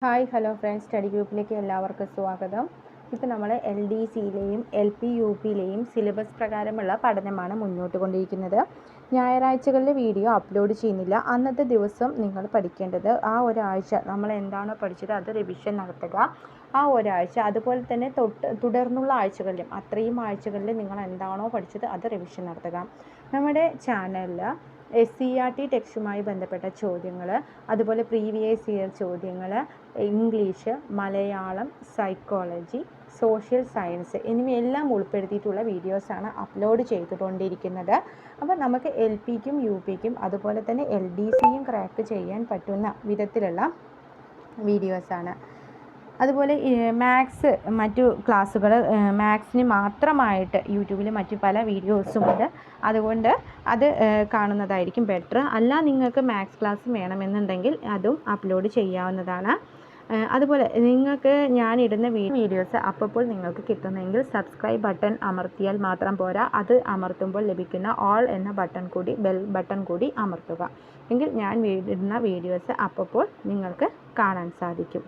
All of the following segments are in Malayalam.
ഹായ് ഹലോ ഫ്രണ്ട്സ്, സ്റ്റഡി ഗ്രൂപ്പിലേക്ക് എല്ലാവർക്കും സ്വാഗതം. ഇപ്പോൾ നമ്മൾ LDCയിലെയും LP UPയിലെയും സിലബസ് പ്രകാരമുള്ള പഠനമാണ് മുന്നോട്ട് കൊണ്ടിരിക്കുന്നത്. ഞായറാഴ്ചകളിലെ വീഡിയോ അപ്ലോഡ് ചെയ്യുന്നില്ല. അന്നത്തെ ദിവസം നിങ്ങൾ പഠിക്കേണ്ടത് ആ ഒരാഴ്ച നമ്മൾ എന്താണോ പഠിച്ചത് അത് റിവിഷൻ നടത്തുക. ആ ഒരാഴ്ച അതുപോലെ തന്നെ തുടർന്നുള്ള ആഴ്ചകളിലും അത്രയും ആഴ്ചകളിൽ നിങ്ങൾ എന്താണോ പഠിച്ചത് അത് റിവിഷൻ നടത്തുക. നമ്മുടെ ചാനലിൽ SCERT ടെക്സ്റ്റുമായി ബന്ധപ്പെട്ട ചോദ്യങ്ങൾ, അതുപോലെ പ്രീവിയസ് ഇയർ ചോദ്യങ്ങൾ, English, Malayalam, psychology, social science എന്നിവയെല്ലാം ഉൾപ്പെടുത്തിയിട്ടുള്ള വീഡിയോസാണ് അപ്ലോഡ് ചെയ്തുകൊണ്ടിരിക്കുന്നത്. അപ്പോൾ നമുക്ക് LPക്കും UPക്കും അതുപോലെ തന്നെ LDCയും ക്രാക്ക് ചെയ്യാൻ പറ്റുന്ന വിധത്തിലുള്ള വീഡിയോസാണ്. അതുപോലെ മാത്സ് മറ്റു ക്ലാസ്സുകൾ മാത്സിന് മാത്രമായിട്ട് യൂട്യൂബിൽ മറ്റു പല വീഡിയോസുമുണ്ട്. അതുകൊണ്ട് അത് കാണുന്നതായിരിക്കും ബെറ്റർ. അല്ല, നിങ്ങൾക്ക് മാത്സ് ക്ലാസ് വേണമെന്നുണ്ടെങ്കിൽ അതും അപ്ലോഡ് ചെയ്യാവുന്നതാണ്. അതുപോലെ നിങ്ങൾക്ക് ഞാനിടുന്ന വീഡിയോസ് അപ്പോൾ നിങ്ങൾക്ക് കിട്ടുന്നെങ്കിൽ സബ്സ്ക്രൈബ് ബട്ടൺ അമർത്തിയാൽ മാത്രം പോരാ, അത് അമർത്തുമ്പോൾ ലഭിക്കുന്ന ഓൾ എന്ന ബെൽ ബട്ടൺ കൂടി അമർത്തുക. എങ്കിൽ ഞാൻ ഇടുന്ന വീഡിയോസ് അപ്പോൾ നിങ്ങൾക്ക് കാണാൻ സാധിക്കും.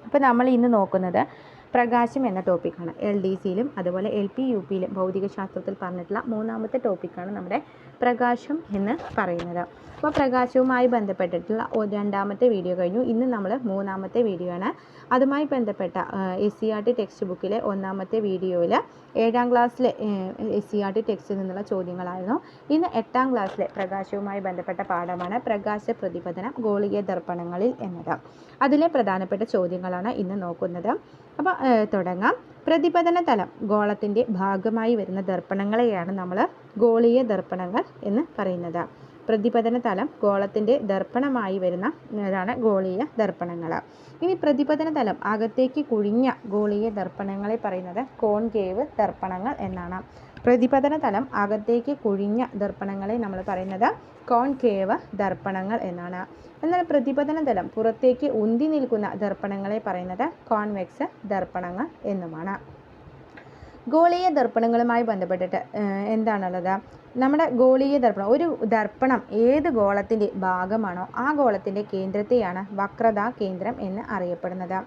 അപ്പോൾ നമ്മൾ ഇന്ന് നോക്കുന്നത് പ്രകാശം എന്ന ടോപ്പിക്കാണ്. LDCയിലും അതുപോലെ LP UPയിലും ഭൗതികശാസ്ത്രത്തിൽ പറഞ്ഞിട്ടുള്ള മൂന്നാമത്തെ ടോപ്പിക്കാണ് നമ്മുടെ പ്രകാശം എന്ന് പറയുന്നത്. അപ്പോൾ പ്രകാശവുമായി ബന്ധപ്പെട്ടിട്ടുള്ള രണ്ടാമത്തെ വീഡിയോ കഴിഞ്ഞു. ഇന്ന് നമ്മൾ മൂന്നാമത്തെ വീഡിയോ ആണ്. അതുമായി ബന്ധപ്പെട്ട SCERT ടെക്സ്റ്റ് ബുക്കിലെ ഒന്നാമത്തെ വീഡിയോയിൽ 7ാം ക്ലാസ്സിലെ SCERT ടെക്സ്റ്റിൽ നിന്നുള്ള ചോദ്യങ്ങളായിരുന്നു. ഇന്ന് 8ാം ക്ലാസ്സിലെ പ്രകാശവുമായി ബന്ധപ്പെട്ട പാഠമാണ് പ്രകാശ പ്രതിപതനം ഗോളീയ ദർപ്പണങ്ങളിൽ എന്നത്. അതിലെ പ്രധാനപ്പെട്ട ചോദ്യങ്ങളാണ് ഇന്ന് നോക്കുന്നത്. അപ്പോൾ തുടങ്ങാം. പ്രതിപതന തലം ഗോളത്തിൻ്റെ ഭാഗമായി വരുന്ന ദർപ്പണങ്ങളെയാണ് നമ്മൾ ഗോളീയ ദർപ്പണങ്ങൾ എന്ന് പറയുന്നത്. പ്രതിപതന തലം ഗോളത്തിൻ്റെ ദർപ്പണമായി വരുന്ന താണ് ഗോളീയ ദർപ്പണങ്ങൾ. ഇനി പ്രതിപതന തലം അകത്തേക്ക് കുഴിഞ്ഞ ഗോളീയ ദർപ്പണങ്ങളെ പറയുന്നത് കോൺകേവ് ദർപ്പണങ്ങൾ എന്നാണ്. പ്രതിപതന തലം അകത്തേക്ക് കുഴിഞ്ഞ ദർപ്പണങ്ങളെ നമ്മൾ പറയുന്നത് കോൺകേവ് ദർപ്പണങ്ങൾ എന്നാണ്. എന്നാൽ പ്രതിപതന തലം പുറത്തേക്ക് ഉന്തി നിൽക്കുന്ന ദർപ്പണങ്ങളെ പറയുന്നത് കോൺവെക്സ് ദർപ്പണങ്ങൾ എന്നുമാണ്. ഗോളീയ ദർപ്പണങ്ങളുമായി ബന്ധപ്പെട്ടിട്ട് എന്താണുള്ളത്? നമ്മുടെ ഗോളീയ ദർപ്പണം, ഒരു ദർപ്പണം ഏത് ഗോളത്തിൻ്റെ ഭാഗമാണോ ആ ഗോളത്തിൻ്റെ കേന്ദ്രത്തെയാണ് വക്രതാ കേന്ദ്രം എന്ന് അറിയപ്പെടുന്നത്.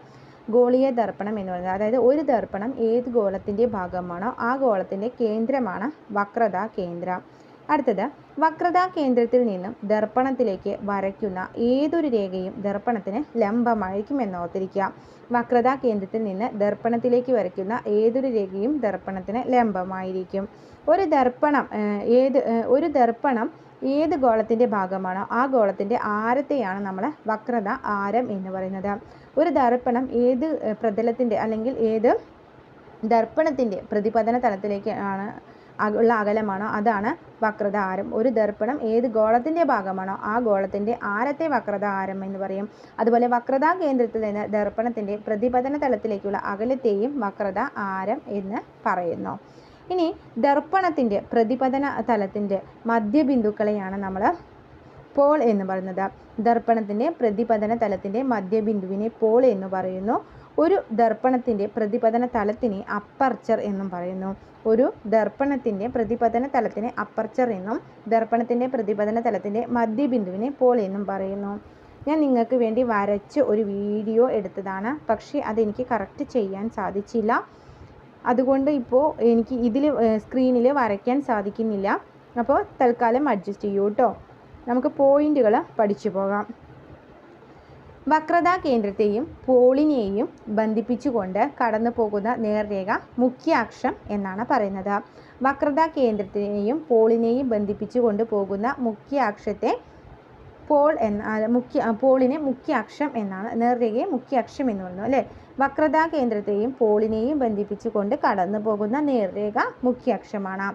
ഗോളീയ ദർപ്പണം എന്ന് പറയുന്നത്, അതായത് ഒരു ദർപ്പണം ഏത് ഗോളത്തിൻ്റെ ഭാഗമാണോ ആ ഗോളത്തിൻ്റെ കേന്ദ്രമാണ് വക്രതാ കേന്ദ്രം. അടുത്തത്, വക്രതാ കേന്ദ്രത്തിൽ നിന്നും ദർപ്പണത്തിലേക്ക് വരയ്ക്കുന്ന ഏതൊരു രേഖയും ദർപ്പണത്തിന് ലംബമായിരിക്കുമെന്ന് ഓർത്തിരിക്കുക. വക്രതാ കേന്ദ്രത്തിൽ നിന്ന് ദർപ്പണത്തിലേക്ക് വരയ്ക്കുന്ന ഏതൊരു രേഖയും ദർപ്പണത്തിന് ലംബമായിരിക്കും. ഒരു ദർപ്പണം ഏത് ഗോളത്തിൻ്റെ ഭാഗമാണോ ആ ഗോളത്തിൻ്റെ ആരത്തെയാണ് നമ്മൾ വക്രത ആരം എന്ന് പറയുന്നത്. ഒരു ദർപ്പണം ഏത് പ്രതലത്തിൻ്റെ അല്ലെങ്കിൽ ഏത് ദർപ്പണത്തിൻ്റെ പ്രതിപതന തലത്തിലേക്ക് ഉള്ള അകലമാണോ അതാണ് വക്രത ആരം. ഒരു ദർപ്പണം ഏത് ഗോളത്തിൻ്റെ ഭാഗമാണോ ആ ഗോളത്തിൻ്റെ ആരത്തെ വക്രത ആരം എന്ന് പറയും. അതുപോലെ വക്രതാ കേന്ദ്രത്തിൽ നിന്ന് ദർപ്പണത്തിൻ്റെ പ്രതിപതന തലത്തിലേക്കുള്ള അകലത്തെയും വക്രത ആരം എന്ന് പറയുന്നു. ഇനി ദർപ്പണത്തിൻ്റെ പ്രതിപതന തലത്തിൻ്റെ മധ്യബിന്ദുക്കളെയാണ് നമ്മൾ പോൾ എന്ന് പറയുന്നത്. ദർപ്പണത്തിൻ്റെ പ്രതിപതന തലത്തിൻ്റെ മധ്യബിന്ദുവിനെ പോൾ എന്ന് പറയുന്നു. ഒരു ദർപ്പണത്തിൻ്റെ പ്രതിപതന തലത്തിനെ അപ്പർച്ചർ എന്നും പറയുന്നു. ഒരു ദർപ്പണത്തിൻ്റെ പ്രതിപതന തലത്തിനെ അപ്പർച്ചർ എന്നും ദർപ്പണത്തിൻ്റെ പ്രതിപതന തലത്തിൻ്റെ മധ്യബിന്ദുവിനെ പോൾ എന്നും പറയുന്നു. ഞാൻ നിങ്ങൾക്ക് വേണ്ടി വരച്ച് ഒരു വീഡിയോ എടുത്തതാണ്, പക്ഷേ അതെനിക്ക് കറക്റ്റ് ചെയ്യാൻ സാധിച്ചില്ല. അതുകൊണ്ട് ഇപ്പോൾ എനിക്ക് ഇതിൽ സ്ക്രീനിൽ വരയ്ക്കാൻ സാധിക്കുന്നില്ല. അപ്പോൾ തൽക്കാലം അഡ്ജസ്റ്റ് ചെയ്യൂ കേട്ടോ. നമുക്ക് പോയിന്റുകൾ പഠിച്ചു പോകാം. വക്രതാ കേന്ദ്രത്തെയും പോളിനെയും ബന്ധിപ്പിച്ചുകൊണ്ട് കടന്നു പോകുന്ന നേർരേഖ മുഖ്യ അക്ഷം എന്നാണ് പറയുന്നത്. വക്രതാ കേന്ദ്രത്തെയും പോളിനെയും ബന്ധിപ്പിച്ചുകൊണ്ട് പോകുന്ന മുഖ്യ അക്ഷത്തെ പോളിനെ മുഖ്യ അക്ഷം എന്നാണ്, നേർരേഖയെ മുഖ്യ അക്ഷം എന്ന് പറയുന്നു അല്ലേ. വക്രതാ കേന്ദ്രത്തെയും പോളിനെയും ബന്ധിപ്പിച്ചുകൊണ്ട് കടന്നു പോകുന്ന നേർരേഖ മുഖ്യ അക്ഷമാണ്.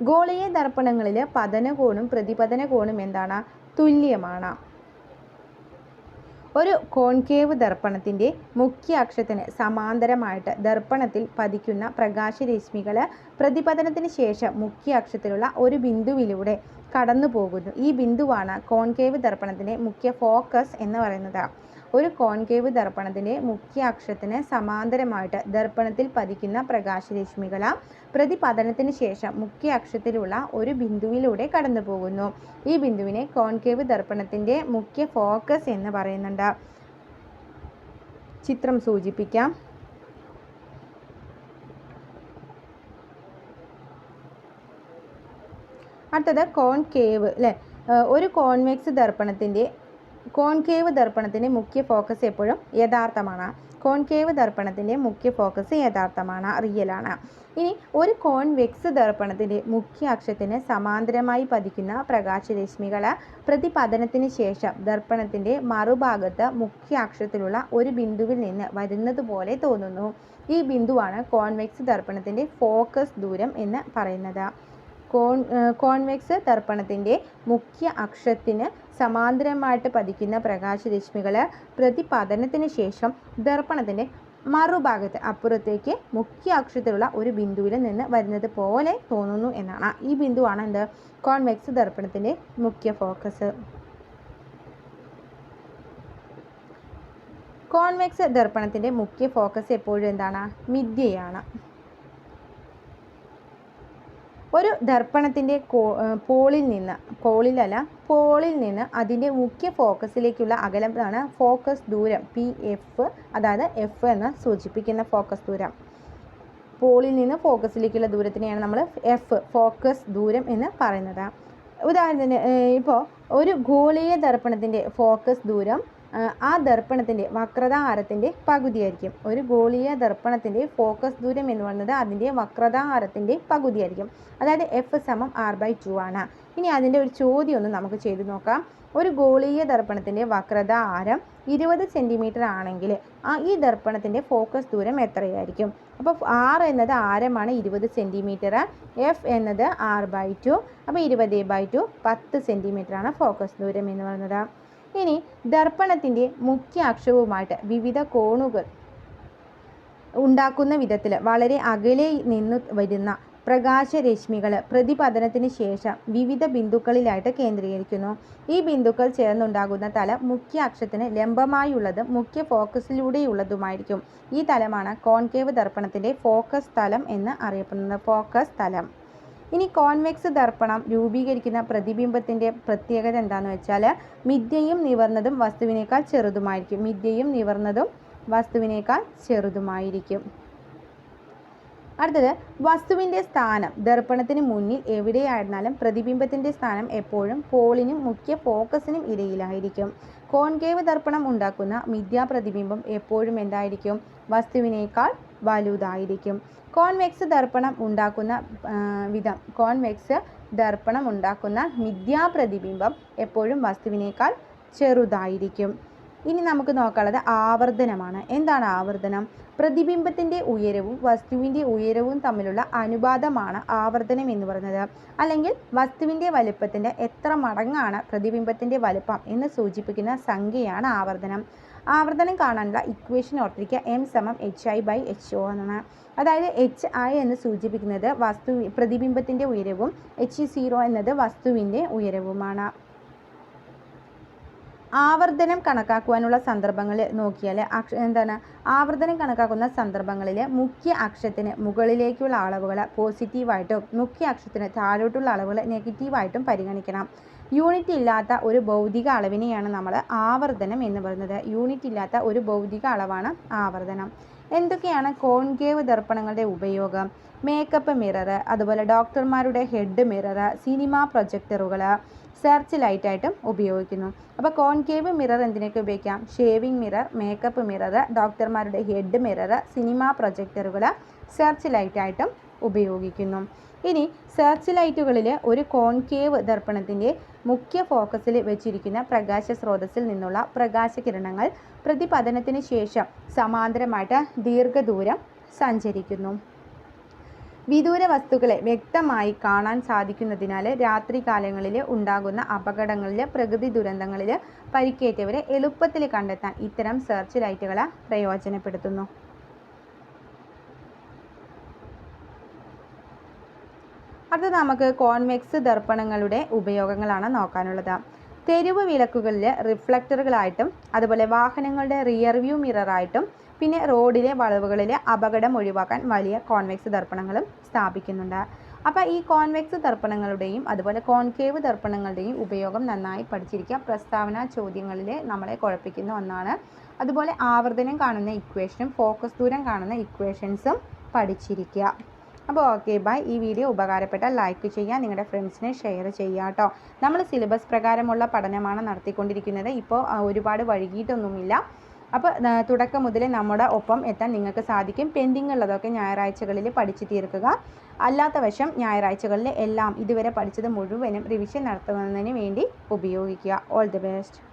ഗോളീയ ദർപ്പണങ്ങളിൽ പതനകോണും പ്രതിപതന കോണും എന്താണ്? തുല്യമാണ്. ഒരു കോൺകേവ് ദർപ്പണത്തിൻ്റെ മുഖ്യ അക്ഷത്തിന് സമാന്തരമായിട്ട് ദർപ്പണത്തിൽ പതിക്കുന്ന പ്രകാശരശ്മികൾ പ്രതിപതനത്തിന് ശേഷം മുഖ്യ അക്ഷത്തിലുള്ള ഒരു ബിന്ദുവിലൂടെ കടന്നു പോകുന്നു. ഈ ബിന്ദുവാണ് കോൺകേവ് ദർപ്പണത്തിൻ്റെ മുഖ്യ ഫോക്കസ് എന്ന് പറയുന്നത്. ഒരു കോൺകേവ് ദർപ്പണത്തിൻ്റെ മുഖ്യ അക്ഷത്തിന് സമാന്തരമായിട്ട് ദർപ്പണത്തിൽ പതിക്കുന്ന പ്രകാശരശ്മികൾ പ്രതിപതനത്തിന് ശേഷം മുഖ്യ അക്ഷത്തിലുള്ള ഒരു ബിന്ദുവിലൂടെ കടന്നു പോകുന്നു. ഈ ബിന്ദുവിനെ കോൺകേവ് ദർപ്പണത്തിൻ്റെ മുഖ്യ ഫോക്കസ് എന്ന് പറയുന്നുണ്ട്. ചിത്രം സൂചിപ്പിക്കാം. അടുത്തത് കോൺകേവ് അല്ലേ. ഒരു കോൺവെക്സ് കോൺകേവ് ദർപ്പണത്തിൻ്റെ മുഖ്യ ഫോക്കസ് എപ്പോഴും യഥാർത്ഥമാണ്. കോൺകേവ് ദർപ്പണത്തിൻ്റെ മുഖ്യ ഫോക്കസ് യഥാർത്ഥമാണ്, റിയലാണ്. ഇനി ഒരു കോൺവെക്സ് ദർപ്പണത്തിൻ്റെ മുഖ്യ അക്ഷത്തിന് സമാന്തരമായി പതിക്കുന്ന പ്രകാശരശ്മികൾ പ്രതിപതനത്തിന് ശേഷം ദർപ്പണത്തിൻ്റെ മറുഭാഗത്ത് മുഖ്യ അക്ഷത്തിലുള്ള ഒരു ബിന്ദുവിൽ നിന്ന് വരുന്നത് പോലെ തോന്നുന്നു. ഈ ബിന്ദുവാണ് കോൺവെക്സ് ദർപ്പണത്തിൻ്റെ ഫോക്കസ് ദൂരം എന്ന് പറയുന്നത്. കോൺവെക്സ് ദർപ്പണത്തിൻ്റെ മുഖ്യ അക്ഷത്തിന് സമാന്തരമായിട്ട് പതിക്കുന്ന പ്രകാശരശ്മികൾ പ്രതിപതനത്തിന് ശേഷം ദർപ്പണത്തിൻ്റെ മറുഭാഗത്ത് അപ്പുറത്തേക്ക് മുഖ്യ അക്ഷത്തിലുള്ള ഒരു ബിന്ദുവിൽ നിന്ന് വരുന്നത് പോലെ തോന്നുന്നു എന്നാണ്. ഈ ബിന്ദുവാണ് എന്ത്? കോൺവെക്സ് ദർപ്പണത്തിൻ്റെ മുഖ്യ ഫോക്കസ്. കോൺവെക്സ് ദർപ്പണത്തിൻ്റെ മുഖ്യ ഫോക്കസ് എപ്പോഴും എന്താണ്? മിഥ്യയാണ്. ഒരു ദർപ്പണത്തിൻ്റെ പോളിൽ നിന്ന് അതിൻ്റെ മുഖ്യ ഫോക്കസിലേക്കുള്ള അകലമാണ് ഫോക്കസ് ദൂരം PF, അതായത് F എന്ന് സൂചിപ്പിക്കുന്ന ഫോക്കസ് ദൂരം. പോളിൽ നിന്ന് ഫോക്കസിലേക്കുള്ള ദൂരത്തിനെയാണ് നമ്മൾ ഫോക്കസ് ദൂരം എന്ന് പറയുന്നത്. ഉദാഹരണത്തിന് ഇപ്പോൾ ഒരു ഗോളീയ ദർപ്പണത്തിൻ്റെ ഫോക്കസ് ദൂരം ആ ദർപ്പണത്തിൻ്റെ വക്രതാ ആരത്തിൻ്റെ പകുതിയായിരിക്കും. ഒരു ഗോളീയ ദർപ്പണത്തിൻ്റെ ഫോക്കസ് ദൂരം എന്ന് പറയുന്നത് അതിൻ്റെ വക്രതാ ആരത്തിൻ്റെ പകുതിയായിരിക്കും. അതായത് F = R/2 ആണ്. ഇനി അതിൻ്റെ ഒരു ചോദ്യം ഒന്ന് നമുക്ക് ചെയ്തു നോക്കാം. ഒരു ഗോളീയ ദർപ്പണത്തിൻ്റെ വക്രതാ ആരം 20 സെൻറ്റിമീറ്റർ ആണെങ്കിൽ ഈ ദർപ്പണത്തിൻ്റെ ഫോക്കസ് ദൂരം എത്രയായിരിക്കും? അപ്പോൾ R എന്നത് ആരമാണ് 20 സെൻറ്റിമീറ്റർ, F എന്നത് R/2, അപ്പോൾ 20/2 10 സെൻറ്റിമീറ്ററാണ് ഫോക്കസ് ദൂരം എന്ന് പറയുന്നത്. ഇനി ദർപ്പണത്തിൻ്റെ മുഖ്യ അക്ഷവുമായിട്ട് വിവിധ കോണുകൾ ഉണ്ടാക്കുന്ന വിധത്തിൽ വളരെ അകലെ നിന്ന് വരുന്ന പ്രകാശരശ്മികൾ പ്രതിപതനത്തിന് ശേഷം വിവിധ ബിന്ദുക്കളിലായിട്ട് കേന്ദ്രീകരിക്കുന്നു. ഈ ബിന്ദുക്കൾ ചേർന്നുണ്ടാകുന്ന തലം മുഖ്യ അക്ഷത്തിന് ലംബമായുള്ളതും മുഖ്യ ഫോക്കസിലൂടെയുള്ളതുമായിരിക്കും. ഈ തലമാണ് കോൺകേവ് ദർപ്പണത്തിൻ്റെ ഫോക്കസ് തലം എന്ന് അറിയപ്പെടുന്നത്. ഫോക്കസ് തലം. ഇനി കോൺവെക്സ് ദർപ്പണം രൂപീകരിക്കുന്ന പ്രതിബിംബത്തിൻ്റെ പ്രത്യേകത എന്താണെന്ന് വെച്ചാൽ മിഥ്യയും നിവർന്നതും വസ്തുവിനേക്കാൾ ചെറുതുമായിരിക്കും. അടുത്തത് വസ്തുവിൻ്റെ സ്ഥാനം. ദർപ്പണത്തിന് മുന്നിൽ എവിടെയായിരുന്നാലും പ്രതിബിംബത്തിൻ്റെ സ്ഥാനം എപ്പോഴും പോളിനും മുഖ്യ ഫോക്കസിനും ഇടയിലായിരിക്കും. കോൺകേവ് ദർപ്പണം ഉണ്ടാക്കുന്ന മിഥ്യാപ്രതിബിംബം എപ്പോഴും എന്തായിരിക്കും? വസ്തുവിനേക്കാൾ വലുതായിരിക്കും. കോൺവെക്സ് ദർപ്പണം ഉണ്ടാക്കുന്ന മിഥ്യാപ്രതിബിംബം എപ്പോഴും വസ്തുവിനേക്കാൾ ചെറുതായിരിക്കും. ഇനി നമുക്ക് നോക്കാനുള്ളത് ആവർത്തനമാണ്. എന്താണ് ആവർത്തനം? പ്രതിബിംബത്തിൻ്റെ ഉയരവും വസ്തുവിൻ്റെ ഉയരവും തമ്മിലുള്ള അനുപാതമാണ് ആവർത്തനം എന്ന് പറയുന്നത്. അല്ലെങ്കിൽ വസ്തുവിൻ്റെ വലുപ്പത്തിൻ്റെ എത്ര മടങ്ങാണ് പ്രതിബിംബത്തിൻ്റെ വലുപ്പം എന്ന് സൂചിപ്പിക്കുന്ന സംഖ്യയാണ് ആവർത്തനം. ആവർത്തനം കാണാനുള്ള ഇക്വേഷൻ ഓർത്തിരിക്കുക. M = HI/HO എന്നാണ്. അതായത് HI എന്ന് സൂചിപ്പിക്കുന്നത് പ്രതിബിംബത്തിൻ്റെ ഉയരവും H0 എന്നത് വസ്തുവിൻ്റെ ഉയരവുമാണ്. ആവർത്തനം കണക്കാക്കുവാനുള്ള സന്ദർഭങ്ങൾ നോക്കിയാൽ ആവർത്തനം കണക്കാക്കുന്ന സന്ദർഭങ്ങളിൽ മുഖ്യ അക്ഷത്തിന് മുകളിലേക്കുള്ള അളവുകൾ പോസിറ്റീവായിട്ടും മുഖ്യ അക്ഷത്തിന് താഴോട്ടുള്ള അളവുകൾ നെഗറ്റീവായിട്ടും പരിഗണിക്കണം. യൂണിറ്റ് ഇല്ലാത്ത ഒരു ഭൗതിക അളവിനെയാണ് നമ്മൾ ആവർത്തനം എന്ന് പറയുന്നത്. യൂണിറ്റ് ഇല്ലാത്ത ഒരു ഭൗതിക അളവാണ് ആവർത്തനം. എന്തൊക്കെയാണ് കോൺകേവ് ദർപ്പണങ്ങളുടെ ഉപയോഗം? മേക്കപ്പ് മിറർ, അതുപോലെ ഡോക്ടർമാരുടെ ഹെഡ് മിറർ, സിനിമ പ്രൊജക്ടറുകൾ, സെർച്ച് ലൈറ്റായിട്ടും ഉപയോഗിക്കുന്നു. അപ്പോൾ കോൺകേവ് മിറർ എന്തിനൊക്കെ ഉപയോഗിക്കാം? ഷേവിംഗ് മിറർ, മേക്കപ്പ് മിറർ, ഡോക്ടർമാരുടെ ഹെഡ് മിറർ, സിനിമ പ്രൊജക്ടറുകൾ, സെർച്ച് ലൈറ്റായിട്ടും ഉപയോഗിക്കുന്നു. ഇനി സെർച്ച് ലൈറ്റുകളിൽ ഒരു കോൺകേവ് ദർപ്പണത്തിൻ്റെ മുഖ്യ ഫോക്കസിൽ വെച്ചിരിക്കുന്ന പ്രകാശ സ്രോതസ്സിൽ നിന്നുള്ള പ്രകാശകിരണങ്ങൾ പ്രതിപതനത്തിന് ശേഷം സമാന്തരമായിട്ട് ദീർഘദൂരം സഞ്ചരിക്കുന്നു. വിദൂര വസ്തുക്കളെ വ്യക്തമായി കാണാൻ സാധിക്കുന്നതിനാൽ രാത്രികാലങ്ങളിൽ ഉണ്ടാകുന്ന അപകടങ്ങളിൽ, പ്രകൃതി ദുരന്തങ്ങളിൽ പരിക്കേറ്റവരെ എളുപ്പത്തിൽ കണ്ടെത്താൻ ഇത്തരം സെർച്ച് ലൈറ്റുകൾ പ്രയോജനപ്പെടുത്തുന്നു. അടുത്തത് നമുക്ക് കോൺവെക്സ് ദർപ്പണങ്ങളുടെ ഉപയോഗങ്ങളാണ് നോക്കാനുള്ളത്. തെരുവ് വിളക്കുകളിൽ റിഫ്ലക്ടറുകളായിട്ടും അതുപോലെ വാഹനങ്ങളുടെ റിയർ വ്യൂ മിററായിട്ടും പിന്നെ റോഡിലെ വളവുകളിലെ അപകടം ഒഴിവാക്കാൻ വലിയ കോൺവെക്സ് ദർപ്പണങ്ങളും സ്ഥാപിക്കുന്നുണ്ട്. അപ്പോൾ ഈ കോൺവെക്സ് ദർപ്പണങ്ങളുടെയും അതുപോലെ കോൺകേവ് ദർപ്പണങ്ങളുടെയും ഉപയോഗം നന്നായി പഠിച്ചിരിക്കുക. പ്രസ്താവന ചോദ്യങ്ങളിൽ നമ്മളെ കുഴപ്പിക്കുന്ന ഒന്നാണ്. അതുപോലെ ആവർത്തനം കാണുന്ന ഇക്വേഷനും ഫോക്കസ് ദൂരം കാണുന്ന ഇക്വേഷൻസും പഠിച്ചിരിക്കുക. അപ്പോൾ ഓക്കെ ബൈ. ഈ വീഡിയോ ഉപകാരപ്പെട്ടാൽ ലൈക്ക് ചെയ്യുക, നിങ്ങളുടെ ഫ്രണ്ട്സിനെ ഷെയർ ചെയ്യുക കേട്ടോ. നമ്മൾ സിലബസ് പ്രകാരമുള്ള പഠനമാണ് നടത്തിക്കൊണ്ടിരിക്കുന്നത്. ഇപ്പോൾ ഒരുപാട് വൈകിട്ടൊന്നുമില്ല. അപ്പോൾ തുടക്കം മുതൽ നമ്മുടെ ഒപ്പം എത്താൻ നിങ്ങൾക്ക് സാധിക്കും. പെൻഡിങ് ഉള്ളതൊക്കെ ഞായറാഴ്ചകളിൽ പഠിച്ചു തീർക്കുക. അല്ലാത്ത വശം ഞായറാഴ്ചകളിൽ എല്ലാം ഇതുവരെ പഠിച്ചത് മുഴുവനും റിവിഷൻ നടത്തുന്നതിന് വേണ്ടി ഉപയോഗിക്കുക. All the best.